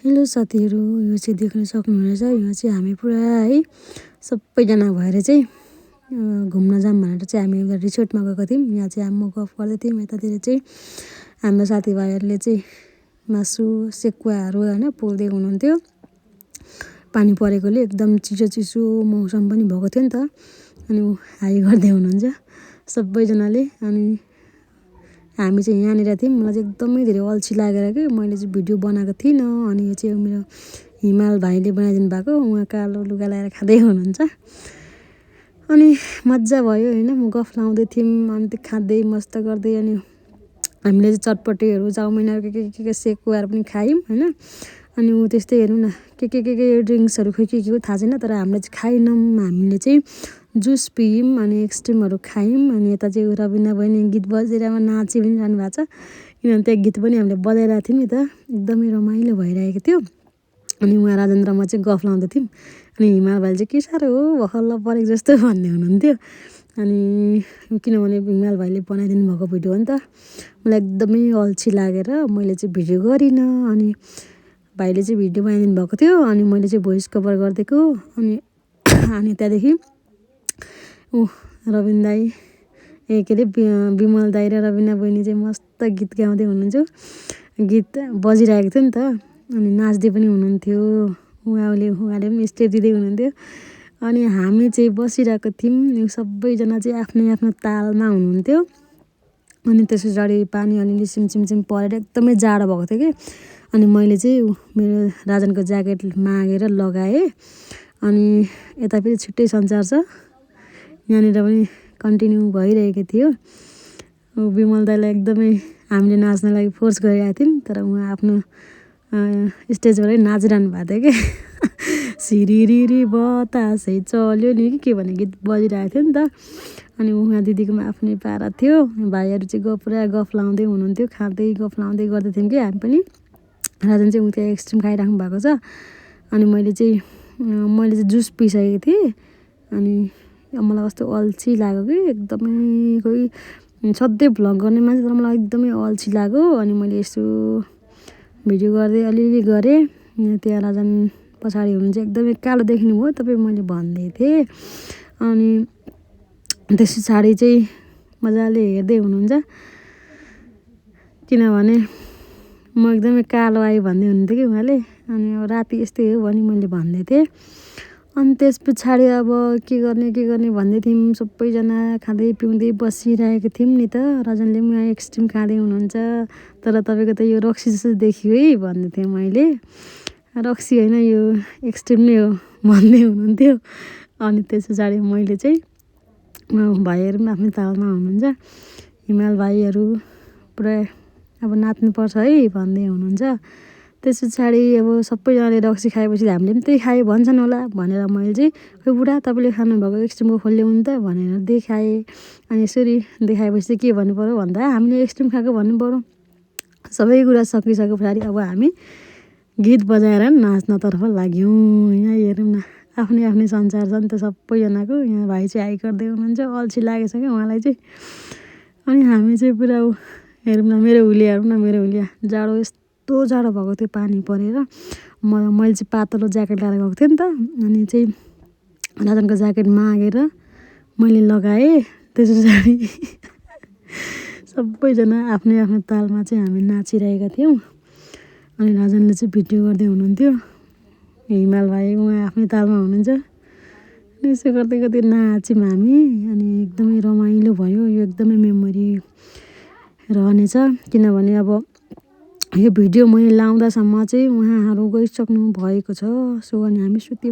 Hello साथीहरू, यो चाहिँ देख्न सक्नुहुनेछ। यो चाहिँ हामी पुरा है सबैजना भएर चाहिँ घुम्न जाऊँ भनेर चाहिँ हामी एउटा रिसोर्टमा गएको थियौँ। यहाँ चाहिँ म गफ गर्दै थियौँ। यतातिर चाहिँ हाम्रो साथीभाइहरूले चाहिँ मासु सेकुवाहरू होइन पोल्दै हुनुहुन्थ्यो। पानी परेकोले एकदम चिसो चिसो मौसम पनि भएको थियो नि त। अनि हाई गर्दै हुनुहुन्छ सबैजनाले। अनि हामी चाहिँ यहाँनिर थियौँ। मलाई चाहिँ एकदमै धेरै अल्छी लागेर कि मैले चाहिँ भिडियो बनाएको थिइनँ। अनि यो चाहिँ मेरो हिमाल भाइले बनाइदिनु भएको। उहाँ कालो लुगा लगाएर खाँदै हुनुहुन्छ। अनि मजा भयो होइन। म गफ लाउँदै थियौँ अनि त्यो खाँदै मस्त गर्दै। अनि हामीले चाहिँ चटपटेहरू चाउमिनहरू के सेकुवाहरू पनि खायौँ होइन। अनि ऊ त्यस्तै हेरौँ न के ड्रिङ्क्सहरू खोइ के हो थाहा छैन। तर हामीले चाहिँ खाएनौँ। हामीले चाहिँ जुस पियौँ अनि एक्सट्रिमहरू खायौँ। अनि यता चाहिँ रबिना बहिनी गीत बजेर नाची पनि रहनु भएको छ। किनभने त्यो गीत पनि हामीले बजाइरहेको थियौँ नि त। एकदमै रमाइलो भइरहेको थियो। अनि उहाँ राजेन्द्रमा चाहिँ गफ लाउँदै थियौँ। अनि हिमाल भाइले चाहिँ के साह्रो हो भखल्ल परेको जस्तो भन्दै हुनुहुन्थ्यो। अनि किनभने हिमाल भाइले बनाइदिनु भएको भिडियो हो नि त। मलाई एकदमै अल्छी लागेर मैले चाहिँ भिडियो गरिनँ। अनि भाइले चाहिँ भिडियो बनाइदिनु भएको थियो। अनि मैले चाहिँ भोइस कभर गरिदिएको। अनि त्यहाँदेखि रबिन दाई के अरे विमल दाई र रबिना बहिनी चाहिँ मस्त गीत गाउँदै हुनुहुन्छ। गीत बजिरहेको थियो नि त। अनि नाच्दै पनि हुनुहुन्थ्यो। उहाँले पनि स्टेप दिँदै हुनुहुन्थ्यो। अनि हामी चाहिँ बसिरहेको थियौँ। सबैजना चाहिँ आफ्नो आफ्नो तालमा हुनुहुन्थ्यो। अनि त्यस पछाडि पानी अलिअलि सिमसिम परेर एकदमै जाडो भएको थियो कि। अनि मैले चाहिँ मेरो राजनको ज्याकेट मागेर लगाएँ। अनि यता फेरि छुट्टै संसार छ। यहाँनिर पनि कन्टिन्यू भइरहेको थियो। विमल दाइलाई एकदमै हामीले नाच्नलाई फोर्स गरिरहेको थियौँ। तर उहाँ आफ्नो स्टेजबाटै नाचिरहनु भएको थियो कि। सिरिरिरी बतासै चल्यो नि के भन्ने गीत बजिरहेको थियो नि त। अनि उहाँ दिदीकोमा आफ्नै पारा थियो। भाइहरू चाहिँ पुरा गफ लाउँदै हुनुहुन्थ्यो। खाँदै गफ लाउँदै गर्दै थियौँ कि हामी पनि। राजन चाहिँ उता एक्सट्रिम खाइराख्नु भएको छ। अनि मैले चाहिँ जुस पिइसकेको थिएँ। अनि मलाई कस्तो अल्छी लाग्यो कि एकदमै कोही सधैँ भ्लग गर्ने मान्छे तर मलाई एकदमै अल्छी लाग्यो। अनि मैले यसो भिडियो गर्दै अलिअलि गरेँ। त्यहाँ राजन पछाडि हुनुहुन्छ एकदमै कालो देखिनु भयो तपाईँ मैले भन्दै थिएँ। अनि त्यस पछाडि चाहिँ मजाले हेर्दै हुनुहुन्छ। किनभने म एकदमै कालो आयो भन्दै हुनुहुन्थ्यो कि उहाँले। अनि अब राति यस्तै हो भने मैले भन्दै थिएँ। अनि त्यस पछाडि अब के गर्ने भन्दै थियौँ। सबैजना खाँदै पिउँदै बसिरहेको थियौँ नि त। राजनले पनि यहाँ एक्सट्रिम खाँदै हुनुहुन्छ। तर तपाईँको त यो रक्सी जस्तो देखियो है भन्दै थिएँ मैले। रक्सी होइन यो एक्सट्रिम नै हो भन्दै हुनुहुन्थ्यो। अनि त्यस पछाडि मैले चाहिँ भाइहरू पनि आफ्नो तालमा हुनुहुन्छ। हिमाल भाइहरू पुरा अब नाच्नुपर्छ है भन्दै हुनुहुन्छ। त्यस पछाडि अब सबैजनाले रक्सी खाएपछि हामीले पनि त्यही खायो भन्छन् होला भनेर मैले चाहिँ खोइ बुढा तपाईँले खानुभएको एक्सट्रिमको खोल्यो नि त भनेर देखाएँ। अनि यसरी देखाएपछि चाहिँ के भन्नु पऱ्यो भन्दा हामीले एक्सट्रिम खाएको भन्नु पऱ्यो। सबै कुरा सकिसके पछाडि अब हामी गीत बजाएर नाच्नतर्फ लाग्यौँ। यहाँ हेरौँ न आफ्नै आफ्नै संसार छ नि त सबैजनाको। यहाँ भाइ चाहिँ हाइ गर्दै हुनुहुन्छ। अल्छी लागेछ क्या उहाँलाई चाहिँ। अनि हामी चाहिँ पुरा हेरौँ न मेरो हुलिया जाडो यस्तो जाडो भएको थियो पानी परेर। मैले चाहिँ पातलो ज्याकेट लगाएर गएको थिएँ नि त। अनि चाहिँ राजनको ज्याकेट मागेर मैले लगाएँ। त्यस पछाडि सबैजना आफ्नै आफ्नो तालमा चाहिँ हामी नाचिरहेका थियौँ। अनि राजनले चाहिँ भिडियो गर्दै हुनुहुन्थ्यो। हिमाल भाइ उहाँ आफ्नै तालमा हुनुहुन्छ। अनि यसो गर्दै नाच्यौँ हामी। अनि एकदमै रमाइलो भयो। यो एकदमै मेमोरी रहनेछ। किनभने अब यो भिडियो मैले लाउँदासम्म चाहिँ उहाँहरू गइसक्नु भएको छ। सो अनि हामी सुत्यौँ।